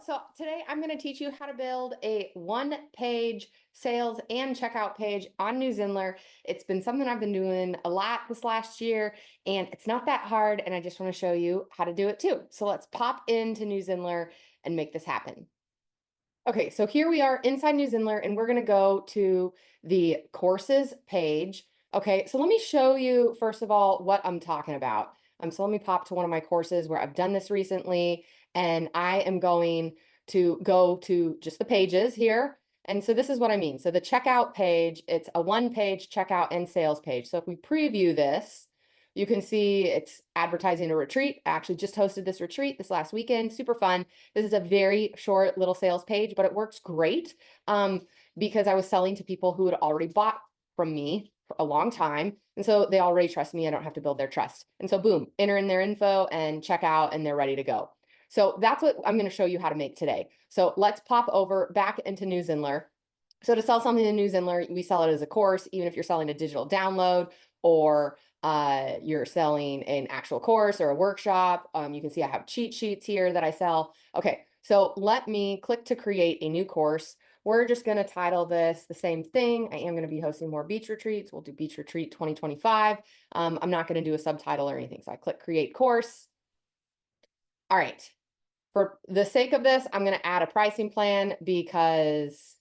So today I'm going to teach you how to build a one-page sales and checkout page on New Zenler. It's been something I've been doing a lot this last year, and it's not that hard, and I just want to show you how to do it too. So let's pop into New Zenler and make this happen. Okay, so here we are inside New Zenler, and we're going to go to the courses page. Okay, so let me show you first of all what I'm talking about. So let me pop to one of my courses where I've done this recently, and I am going to go to just the pages here. And so this is what I mean. So the checkout page, it's a one-page checkout and sales page. So if we preview this, you can see it's advertising a retreat. I actually just hosted this retreat this last weekend, super fun. This is a very short little sales page, but it works great because I was selling to people who had already bought from me for a long time. And so they already trust me. I don't have to build their trust. And so boom, enter in their info and check out and they're ready to go. So that's what I'm going to show you how to make today. So let's pop over back into New Zenler. So to sell something in New Zenler, we sell it as a course, even if you're selling a digital download or you're selling an actual course or a workshop. You can see I have cheat sheets here that I sell. Okay, so let me click to create a new course. We're just going to title this the same thing. I am going to be hosting more beach retreats. We'll do Beach Retreat 2025. I'm not going to do a subtitle or anything. So I click create course. All right. For the sake of this, I'm going to add a pricing plan because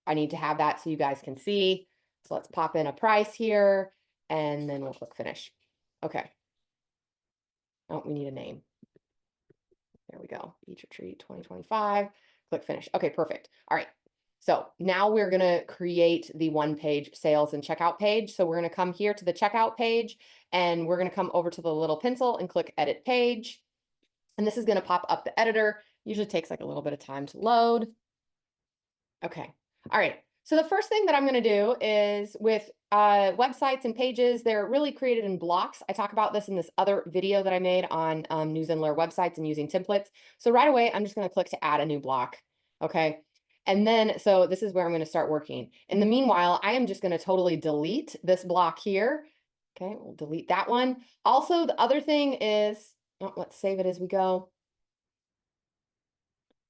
I need to have that so you guys can see. So let's pop in a price here and then we'll click finish. Okay. Oh, we need a name. There we go. Beach Retreat 2025. Click finish. Okay, perfect. All right. So now we're going to create the one-page sales and checkout page. So we're going to come here to the checkout page and we're going to come over to the little pencil and click edit page. And this is going to pop up the editor. Usually takes like a little bit of time to load. Okay. All right. So the first thing that I'm going to do is with websites and pages, they're really created in blocks. I talk about this in this other video that I made on New Zenler websites and using templates. So right away, I'm just going to click to add a new block. Okay. And then, so this is where I'm going to start working. In the meanwhile, I am just going to totally delete this block here. Okay. We'll delete that one. Also, the other thing is, oh, let's save it as we go.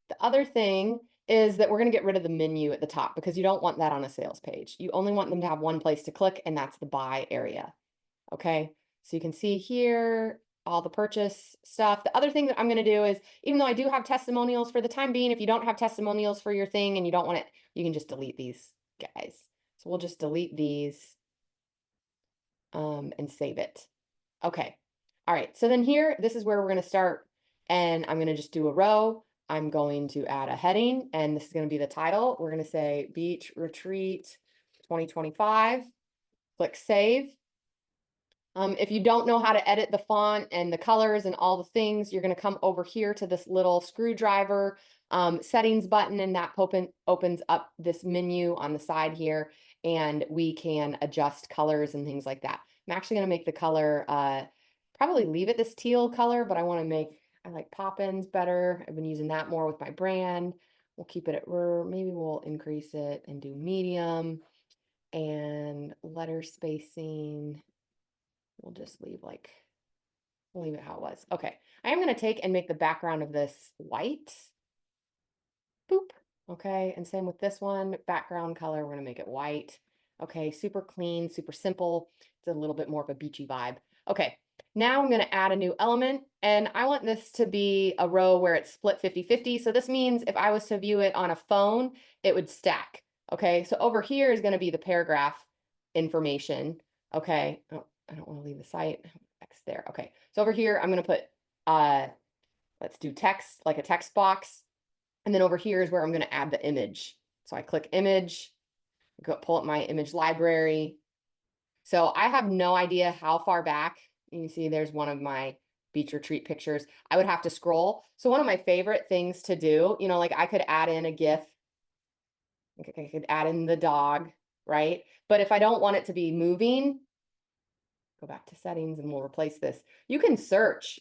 The other thing is that we're going to get rid of the menu at the top because you don't want that on a sales page. You only want them to have one place to click, and that's the buy area. Okay, so you can see here all the purchase stuff. The other thing that I'm going to do is, even though I do have testimonials for the time being, if you don't have testimonials for your thing and you don't want it, you can just delete these guys. So we'll just delete these and save it. Okay. All right. So then here, this is where we're going to start, and I'm going to just do a row. I'm going to add a heading, and this is going to be the title. We're going to say Beach Retreat 2025. Click Save. If you don't know how to edit the font and the colors and all the things, you're going to come over here to this little screwdriver settings button, and that opens up this menu on the side here, and we can adjust colors and things like that. I'm actually going to make the color, probably leave it this teal color, but I want to make, I like pop-ins better. I've been using that more with my brand. We'll keep it at, maybe we'll increase it and do medium, and letter spacing. We'll just leave like, we'll leave it how it was. Okay, I am going to take and make the background of this white. Boop. Okay, and same with this one, background color, we're going to make it white. Okay, super clean, super simple. It's a little bit more of a beachy vibe. Okay, now I'm going to add a new element, and I want this to be a row where it's split 50-50. So this means if I was to view it on a phone, it would stack. Okay, so over here is going to be the paragraph information. Okay, oh, I don't want to leave the site. X there. Okay, so over here, I'm going to put, let's do text, like a text box. And then over here is where I'm going to add the image. So I click image, go pull up my image library. So I have no idea how far back. You can see there's one of my beach retreat pictures. I would have to scroll. So one of my favorite things to do, you know, like I could add in a GIF. I could add in the dog, right? But if I don't want it to be moving, go back to settings and we'll replace this. You can search.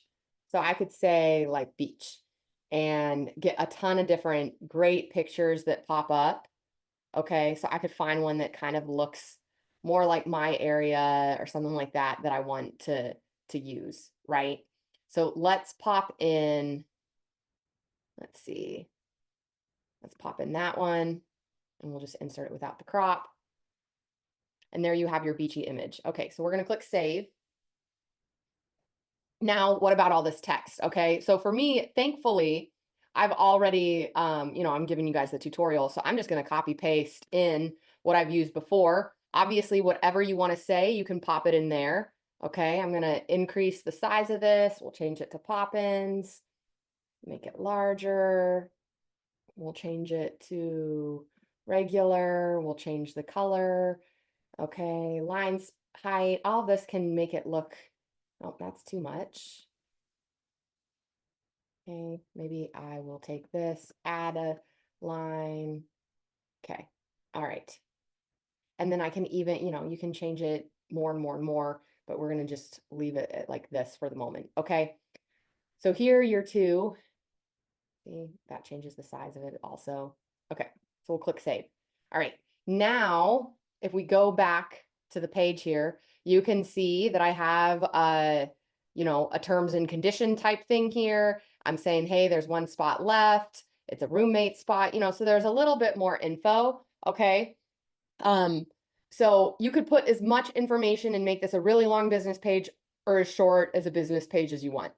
So I could say like beach and get a ton of different great pictures that pop up. Okay, so I could find one that kind of looks more like my area or something like that that I want to use, right? So let's pop in, let's see, Let's pop in that one, and we'll just insert it without the crop. And there you have your beachy image. Okay, so we're going to click save. Now, what about all this text? Okay, so for me, thankfully, I've already, I'm giving you guys the tutorial, so I'm just going to copy paste in what I've used before. Obviously, whatever you want to say, you can pop it in there. Okay, I'm going to increase the size of this. We'll change it to pop-ins, make it larger. We'll change it to regular. We'll change the color. Okay, lines, height, all this can make it look, oh, that's too much. Okay, maybe I will take this, add a line. Okay, all right. And then I can even, you can change it more and more and more, but we're going to just leave it at like this for the moment. Okay, so here, year two. See, that changes the size of it also. Okay, so we'll click save. All right, now if we go back to the page here, you can see that I have a terms and condition type thing here. I'm saying, hey, there's one spot left. It's a roommate spot, so there's a little bit more info. Okay. So you could put as much information and make this a really long business page or as short as a business page as you want.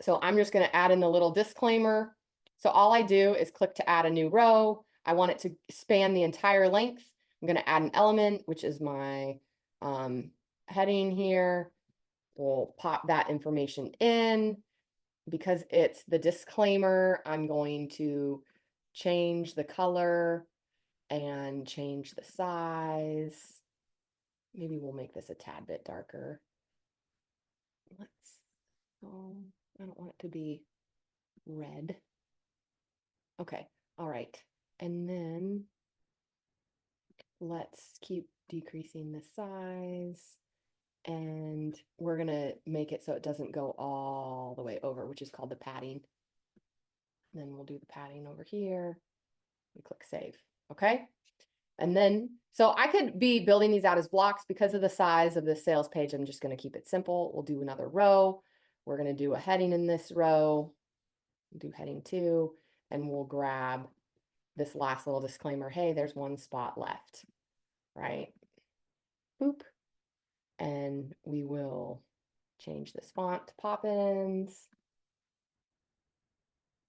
So I'm just going to add in the little disclaimer. So all I do is click to add a new row. I want it to span the entire length. I'm going to add an element, which is my heading here. We'll pop that information in. Because it's the disclaimer, I'm going to change the color and change the size. Maybe we'll make this a tad bit darker. I don't want it to be red. Okay, all right. And then let's keep decreasing the size. And we're gonna make it so it doesn't go all the way over, which is called the padding. And then we'll do the padding over here. We click save, okay? And then, so I could be building these out as blocks because of the size of the sales page. I'm just gonna keep it simple. We'll do another row. We're gonna do a heading in this row, do heading 2, and we'll grab this last little disclaimer. Hey, there's one spot left, right? Boop. And we will change this font to Poppins,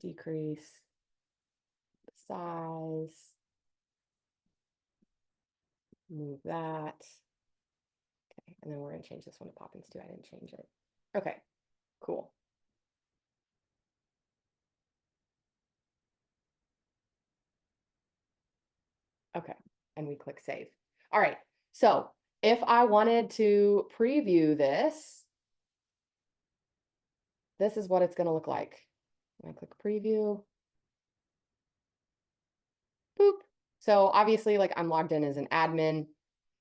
decrease the size, move that. Okay, and then we're going to change this one to Poppins too. I didn't change it. Okay, cool. Okay, and we click save. All right, so if I wanted to preview this, this is what it's going to look like. I click preview. Boop. So obviously, like I'm logged in as an admin,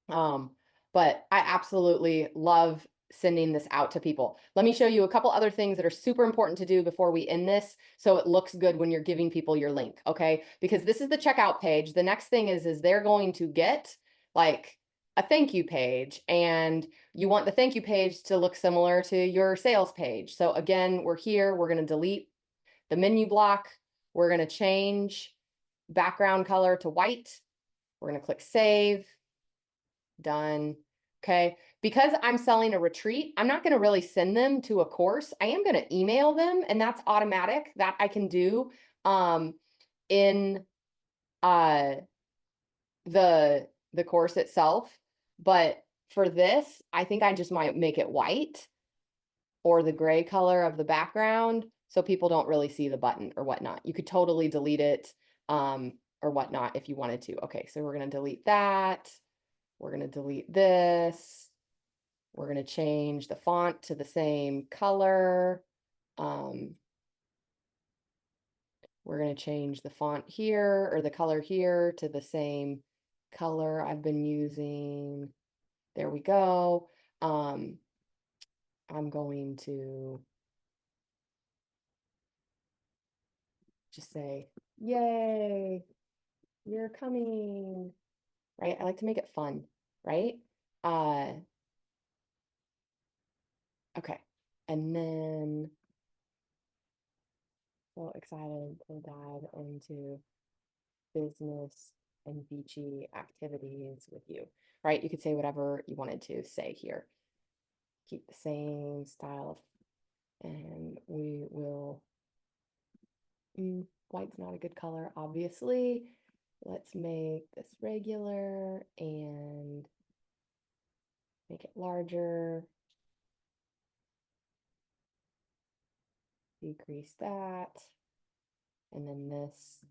but I absolutely love sending this out to people. Let me show you a couple other things that are super important to do before we end this, so it looks good when you're giving people your link, okay? Because this is the checkout page. The next thing is they're going to get like a thank you page, and you want the thank you page to look similar to your sales page. So again, we're here, we're going to delete the menu block. We're going to change background color to white. We're going to click save. Done. Okay. Because I'm selling a retreat, I'm not going to really send them to a course. I am going to email them, and that's automatic. That I can do in the course itself. But for this, I think I just might make it white or the gray color of the background so people don't really see the button or whatnot. You could totally delete it or whatnot if you wanted to. Okay, so we're going to delete that. We're going to delete this. We're going to change the font to the same color. We're going to change the font here or the color here to the same color I've been using. There we go. I'm going to just say, yay, you're coming, right? I like to make it fun, right? Okay. And then so excited to dive into business and beachy activities with you, right? You could say whatever you wanted to say here. Keep the same style, and we will, white's not a good color, obviously. Let's make this regular and make it larger. Decrease that. And then this.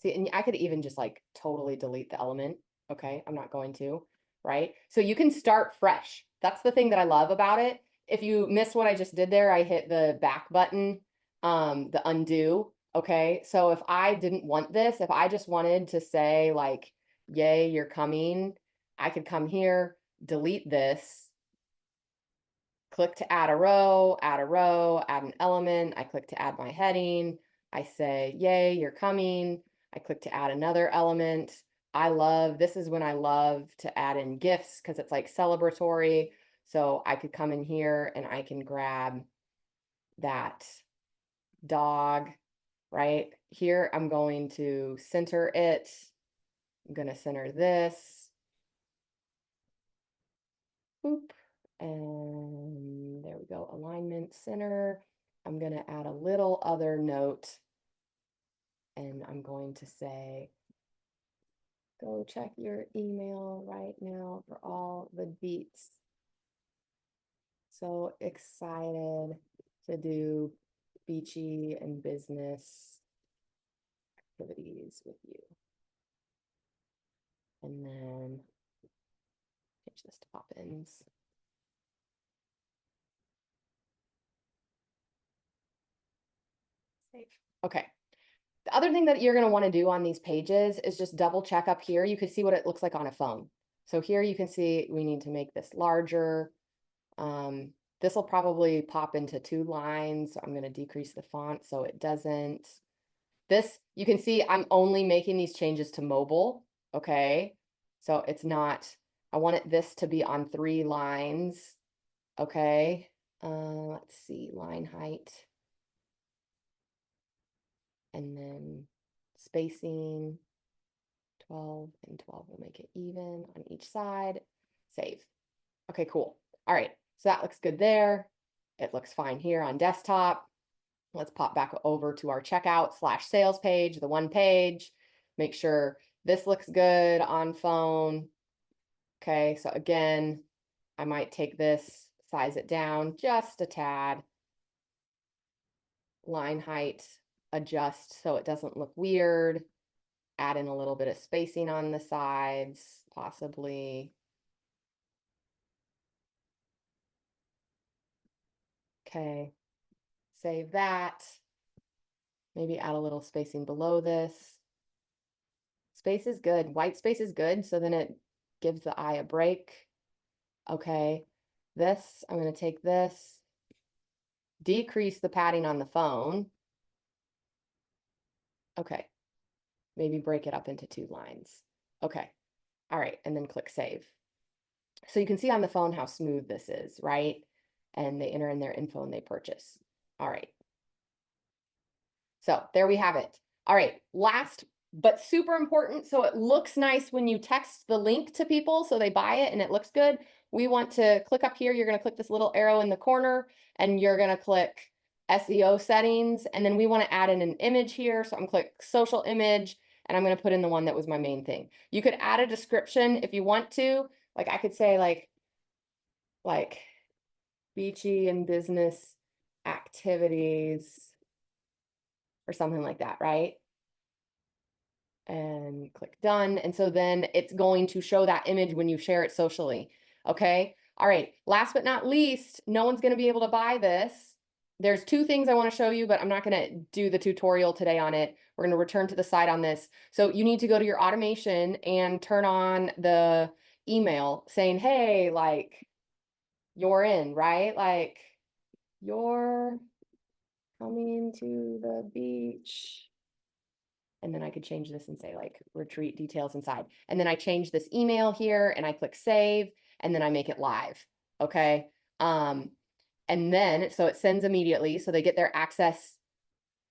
See, and I could even just like totally delete the element. Okay, I'm not going to, right? So you can start fresh. That's the thing that I love about it. If you miss what I just did there, I hit the back button, the undo. Okay, so if I didn't want this, if I just wanted to say like, yay, you're coming, I could come here, delete this, click to add a row, add an element. I click to add my heading. I say, yay, you're coming. I click to add another element. This is when I love to add in GIFs because it's like celebratory. So I could come in here and I can grab that dog, right? Here, I'm going to center it. I'm going to center this. Boop. And there we go, alignment, center. I'm going to add a little other note, and I'm going to say, go check your email right now for all the beats. So excited to do beachy and business activities with you. And then change this to pop-ins. Save. Okay. The other thing that you're going to want to do on these pages is just double check up here. You can see what it looks like on a phone. So here you can see we need to make this larger. This will probably pop into 2 lines. So I'm going to decrease the font so it doesn't. This, you can see I'm only making these changes to mobile. Okay. So it's not, I want this to be on 3 lines. Okay. Let's see, line height. And then spacing, 12 and 12 will make it even on each side. Save. Okay, cool. All right, so that looks good there. It looks fine here on desktop. Let's pop back over to our checkout/sales page, the one page. Make sure this looks good on phone. Okay, so again, I might take this, size it down just a tad. Line height, adjust so it doesn't look weird. Add in a little bit of spacing on the sides, possibly. Okay, save that. Maybe add a little spacing below this. Space is good. White space is good, so then it gives the eye a break. Okay, this, I'm going to take this, decrease the padding on the phone. Okay, maybe break it up into 2 lines. Okay, all right, and then click save. So you can see on the phone how smooth this is, right? And they enter in their info and they purchase. All right. So there we have it. All right, last but super important, so it looks nice when you text the link to people so they buy it and it looks good. We want to click up here. You're going to click this little arrow in the corner and you're going to click SEO settings. And then we want to add in an image here. So I'm going to click social image and I'm going to put in the one that was my main thing. You could add a description if you want to. Like I could say like beachy and business activities or something like that, right? And click done. And so then it's going to show that image when you share it socially. Okay. All right. Last but not least, no one's going to be able to buy this. There's 2 things I want to show you, but I'm not going to do the tutorial today on it. We're going to return to the site on this. So you need to go to your automation and turn on the email saying, hey, like you're in, right? Like you're coming to the beach. And then I could change this and say like retreat details inside. And then I change this email here and I click save and then I make it live. Okay. And then, so it sends immediately. So they get their access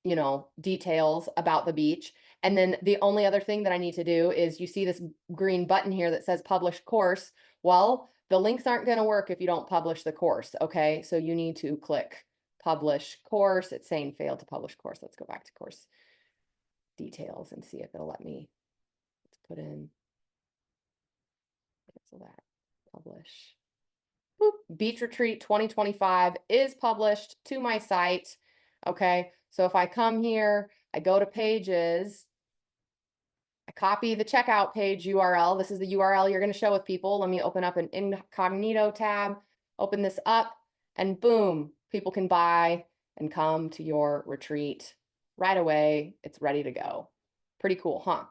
you know, details about the beach. And then the only other thing that I need to do is, you see this green button here that says publish course. Well, the links aren't going to work if you don't publish the course. Okay. So you need to click publish course. It's saying failed to publish course. Let's go back to course details and see if it'll let me. Let's put in, cancel that, publish. Boop. Beach Retreat 2025 is published to my site. Okay. So if I come here, I go to pages, I copy the checkout page URL. This is the URL you're going to show with people. Let me open up an incognito tab, open this up, and boom, people can buy and come to your retreat right away. It's ready to go. Pretty cool, huh?